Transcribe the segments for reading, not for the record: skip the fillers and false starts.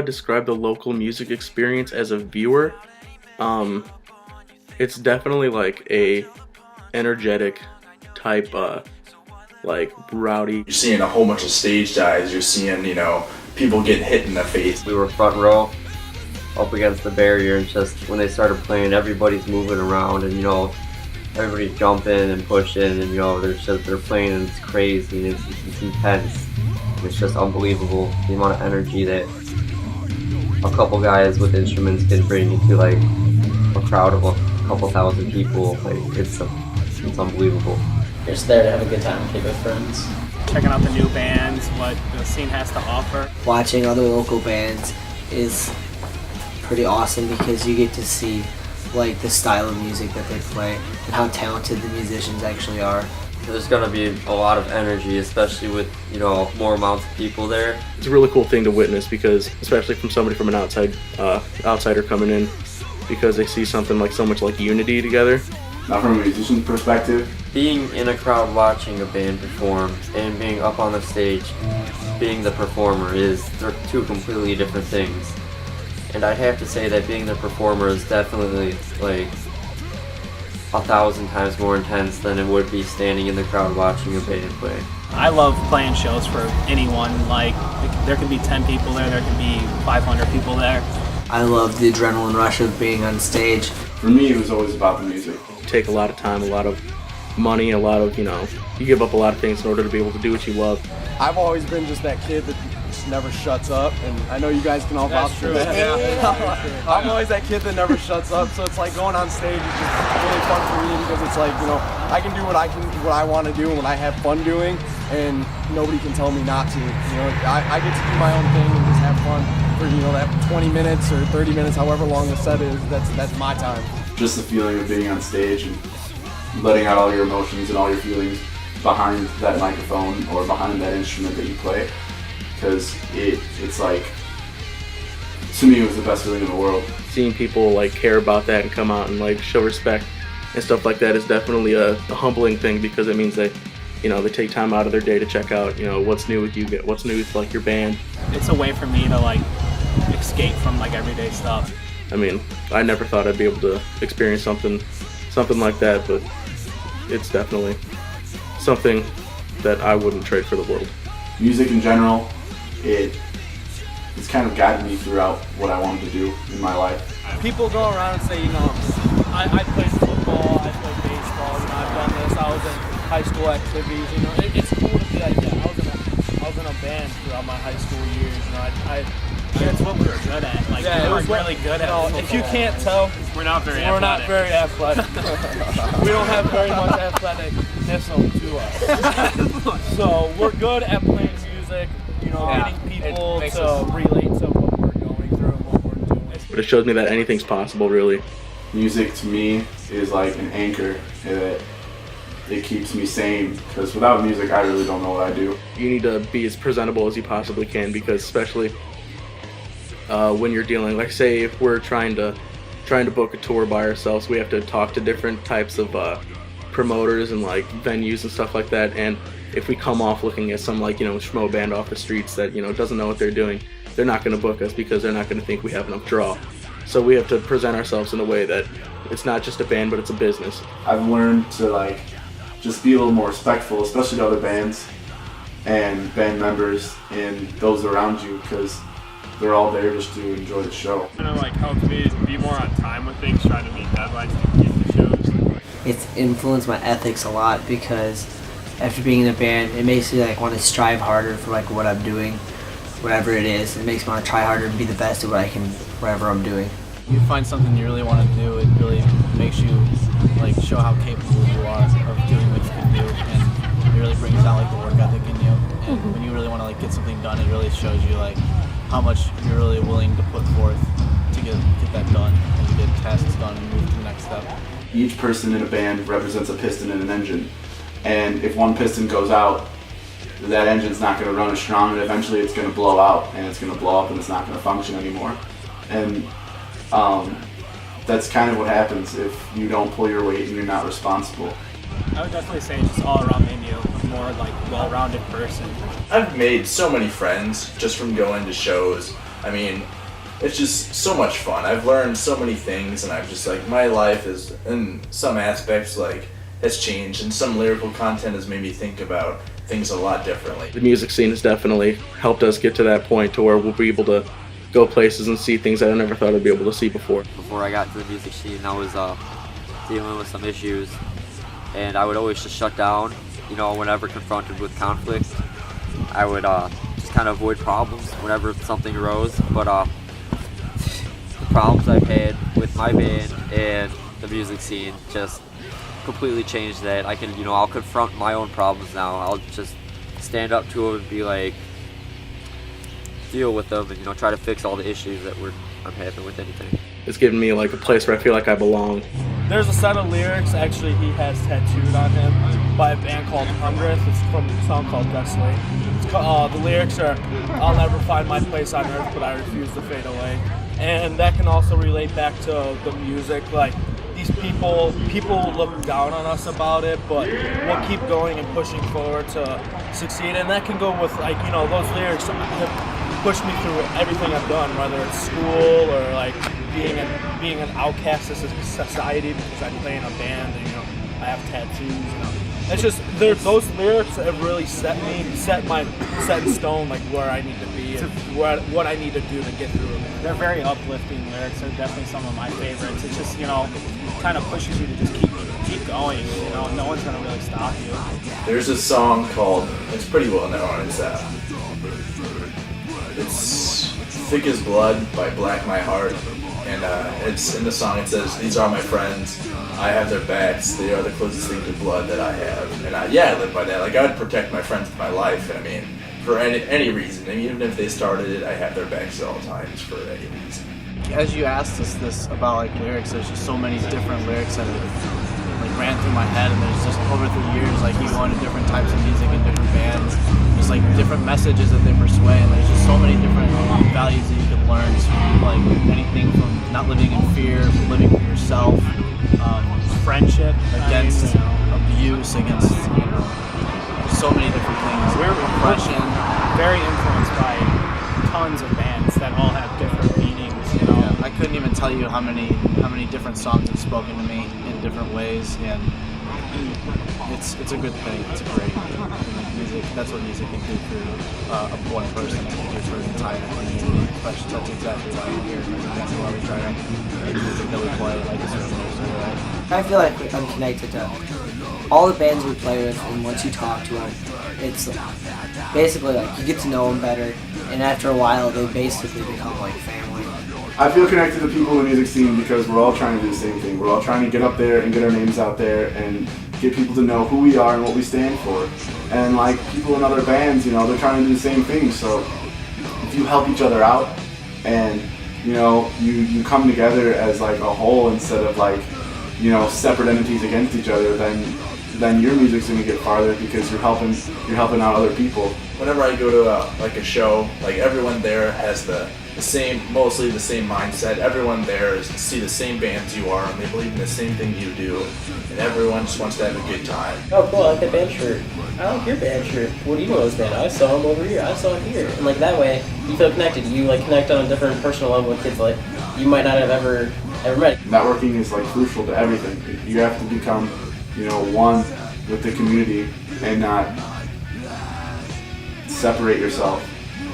describe the local music experience as a viewer, um, it's definitely like a energetic type, like rowdy. You're seeing a whole bunch of stage dives. You're seeing, people getting hit in the face. We were front row, up against the barrier, and just when they started playing, everybody's moving around, and everybody's jumping and pushing, and they're playing, and it's crazy, and it's intense. It's just unbelievable the amount of energy that a couple guys with instruments can bring into like a crowd of a couple thousand people. Like it's unbelievable. You're just there to have a good time with your friends. Checking out the new bands, what the scene has to offer. Watching other local bands is pretty awesome because you get to see like the style of music that they play and how talented the musicians actually are. There's gonna be a lot of energy, especially with more amounts of people there. It's a really cool thing to witness because, especially from somebody from an outsider coming in, because they see something like so much like unity together. Not from a musician's perspective. Being in a crowd watching a band perform and being up on the stage, being the performer they're two completely different things. And I'd have to say that being the performer is definitely like 1,000 times more intense than it would be standing in the crowd watching a band play. I love playing shows for anyone. Like there can be 10 people there can be 500 people there. I love the adrenaline rush of being on stage. For me, it was always about the music. Take a lot of time, a lot of money, a lot of, you give up a lot of things in order to be able to do what you love. I've always been just that kid that just never shuts up, and I know you guys can all vouch for that. Yeah. I'm always that kid that never shuts up, so it's like going on stage is just really fun for me because it's like, I can do what I want to do and what I have fun doing, and nobody can tell me not to. I get to do my own thing and just have fun for that 20 minutes or 30 minutes, however long the set is. That's my time. Just the feeling of being on stage and letting out all your emotions and all your feelings behind that microphone or behind that instrument that you play, because it's like, to me, it was the best feeling in the world. Seeing people like care about that and come out and like show respect and stuff like that is definitely a humbling thing, because it means that they take time out of their day to check out what's new with you, what's new with like your band. It's a way for me to like escape from like everyday stuff. I mean, I never thought I'd be able to experience something like that, but it's definitely something that I wouldn't trade for the world. Music in general, it's kind of guided me throughout what I wanted to do in my life. People go around and say, I played football, I played baseball, I've done this, I was in high school activities, it's cool to be like that. I was in a band throughout my high school years, That's what we were good at. Like we were really good at football. If you can't tell, we're not very athletic. We don't have very much athleticness to us. So we're good at playing music, getting people to relate to what we're going through and what we're doing. But it shows me that anything's possible, really. Music to me is like an anchor that it keeps me sane, because without music I really don't know what I do. You need to be as presentable as you possibly can, because especially when you're dealing, like say if we're trying to book a tour by ourselves, we have to talk to different types of promoters and like venues and stuff like that, and if we come off looking at some like schmo band off the streets that doesn't know what they're doing, they're not going to book us because they're not going to think we have enough draw. So we have to present ourselves in a way that it's not just a band, but it's a business. I've learned to like just be a little more respectful, especially to other bands and band members and those around you, because they're all there just to enjoy the show. Kind of like helped me be more on time with things, trying to meet deadlines to get the shows. It's influenced my ethics a lot because after being in a band, it makes me like want to strive harder for like what I'm doing, whatever it is. It makes me want to try harder and be the best at whatever I'm doing. You find something you really want to do, it really makes you like show how capable you are of doing what you can do, and it really brings out like the work ethic in you. And when you really want to like get something done, it really shows you like how much you're really willing to put forth to get that done and get tasks done and move to the next step. Each person in a band represents a piston and an engine, and if one piston goes out, that engine's not going to run as strong, and eventually it's going to blow out, and it's going to blow up, and it's not going to function anymore. And that's kind of what happens if you don't pull your weight and you're not responsible. I would definitely say just all around made me a more like well-rounded person. I've made so many friends just from going to shows. I mean, it's just so much fun. I've learned so many things, and I've just like, my life is, in some aspects, like, has changed, and some lyrical content has made me think about things a lot differently. The music scene has definitely helped us get to that point to where we'll be able to go places and see things that I never thought I'd be able to see before. Before I got to the music scene, I was dealing with some issues, and I would always just shut down, you know, whenever confronted with conflict. I would just kind of avoid problems whenever something arose, but the problems I've had with my band and the music scene just completely changed that. I can, you know, I'll confront my own problems now. I'll just stand up to them and be like, deal with them, and, you know, try to fix all the issues that I'm having with anything. It's given me like a place where I feel like I belong. There's a set of lyrics actually he has tattooed on him by a band called Hundredth. It's from a song called Desolate. The lyrics are, "I'll never find my place on earth, but I refuse to fade away." And that can also relate back to the music. Like, these people look down on us about it, but we'll keep going and pushing forward to succeed. And that can go with, like, you know, those lyrics have pushed me through everything I've done, whether it's school or like being an outcast of society because I play in a band and, you know, I have tattoos. You know, it's just those lyrics have really set in stone, like, where I need to be and what I need to do to get through it. They're very uplifting lyrics. They're definitely some of my favorites. It's just, you know, kind of pushes you to just keep going. You know, no one's gonna really stop you. There's a song called, it's pretty well known, it's Thick as Blood by Black My Heart, and it's in the song it says, "These are my friends, I have their backs, they are the closest thing to blood that I have." And I live by that. Like, I would protect my friends with my life, I mean, for any reason. And even if they started it, I have their backs at all times for any reason. As you asked us this about like lyrics, there's just so many different lyrics that have, like, ran through my head, and there's just over the years, like, you go into different types of music in different bands, just like different messages that they persuade, and there's just so many different values that you can learn, like anything from not living in fear, from living for yourself, Friendship against abuse, against, you know, so many different things. We're oppression. very influenced by tons of bands that all have different meanings. You know, I couldn't even tell you how many different songs have spoken to me in different ways, and it's a good thing. It's great. And like music, that's what music can do for one person. It can do for an entire community. That's exactly why I'm here. That's why we try to make music that we play, like this revolution, right? I feel like I'm connected to all the bands we play with, and once you talk to them, it's basically like you get to know them better, and after a while they basically become like family. I feel connected to people in the music scene because we're all trying to do the same thing. We're all trying to get up there and get our names out there and get people to know who we are and what we stand for. And like people in other bands, you know, they're trying to do the same thing. So if you help each other out and, you know, you come together as like a whole instead of like, you know, separate entities against each other, then your music's gonna get farther because you're helping out other people. Whenever I go to like a show, like, everyone there has mostly the same mindset. Everyone there is to see the same bands you are, and they believe in the same thing you do, and everyone just wants to have a good time. Oh, cool, I like that band shirt. I like your band shirt. What do you know this band? I saw him over here. I saw him here. And like that way, you feel connected. You like connect on a different personal level with kids like you might not have ever met. Networking is like crucial to everything. You have to become, you know, one with the community and not separate yourself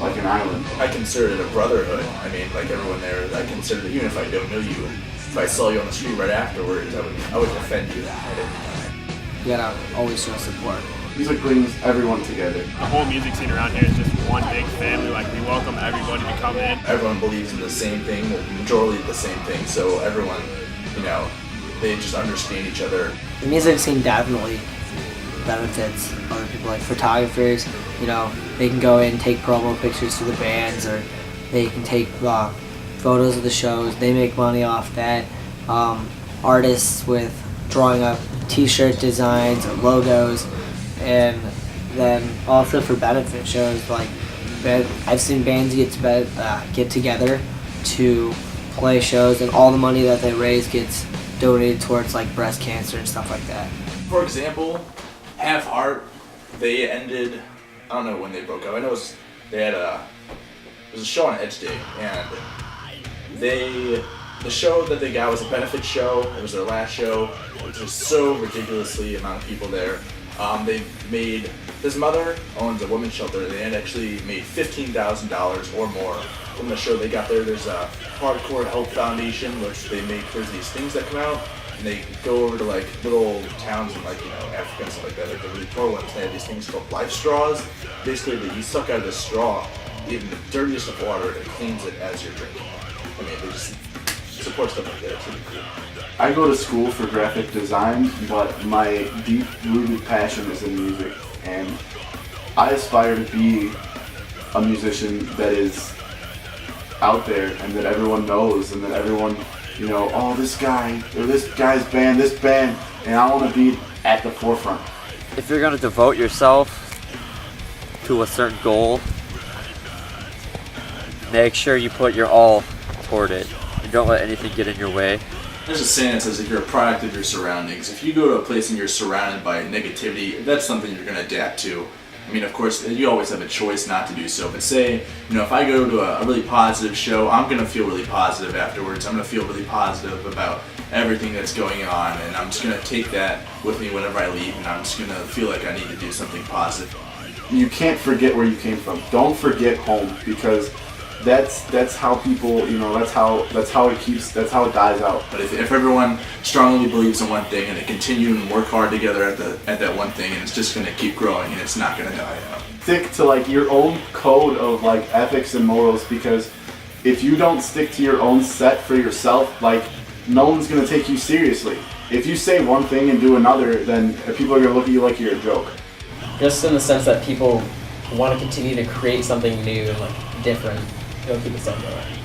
like an island. I consider it a brotherhood. I mean, like everyone there, I consider it, even if I don't know you, if I saw you on the street right afterwards, I would defend you. You gotta always show support. Music brings everyone together. The whole music scene around here is just one big family. Like, we welcome everybody to come in. Everyone believes in the same thing, the majority of the same thing, so everyone, you know, they just understand each other. The music scene definitely benefits other people, like photographers. You know, they can go in and take promo pictures for the bands, or they can take photos of the shows. They make money off that. Artists with drawing up t-shirt designs or logos, and then also for benefit shows, like I've seen bands get together to play shows, and all the money that they raise gets donated towards like breast cancer and stuff like that. For example, Half Heart, they ended, I don't know when they broke up. I know there was a show on Edge Day, and the show that they got was a benefit show. It was their last show. It was just so ridiculously amount of people there. They made, his mother owns a women's shelter. They had actually made $15,000 or more from the show they got there. There's a Hardcore Health Foundation, which they make, there's these things that come out, and they go over to like little towns in like, you know, Africa and stuff like that, like the really poor ones. They have these things called life straws. Basically, that you suck out of the straw in the dirtiest of water, and it cleans it as you're drinking. I mean, they just support stuff like that. It's really cool. I go to school for graphic design, but my deep-rooted passion is in music, and I aspire to be a musician that is out there and that everyone knows, and that everyone, you know, oh, this guy, or this guy's band, this band, and I want to be at the forefront. If you're going to devote yourself to a certain goal, make sure you put your all toward it. And don't let anything get in your way. There's a saying that says if you're a product of your surroundings, if you go to a place and you're surrounded by negativity, that's something you're going to adapt to. I mean, of course, you always have a choice not to do so, but say, you know, if I go to a really positive show, I'm going to feel really positive afterwards. I'm going to feel really positive about everything that's going on, and I'm just going to take that with me whenever I leave, and I'm just going to feel like I need to do something positive. You can't forget where you came from. Don't forget home, because that's how people, you know, that's how it dies out. But if everyone strongly believes in one thing and they continue and work hard together at that one thing, and it's just going to keep growing and it's not going to die out. Stick to like your own code of like ethics and morals, because if you don't stick to your own set for yourself, like no one's going to take you seriously. If you say one thing and do another, then people are going to look at you like you're a joke. Just in the sense that people want to continue to create something new and like different. It'll keep us going.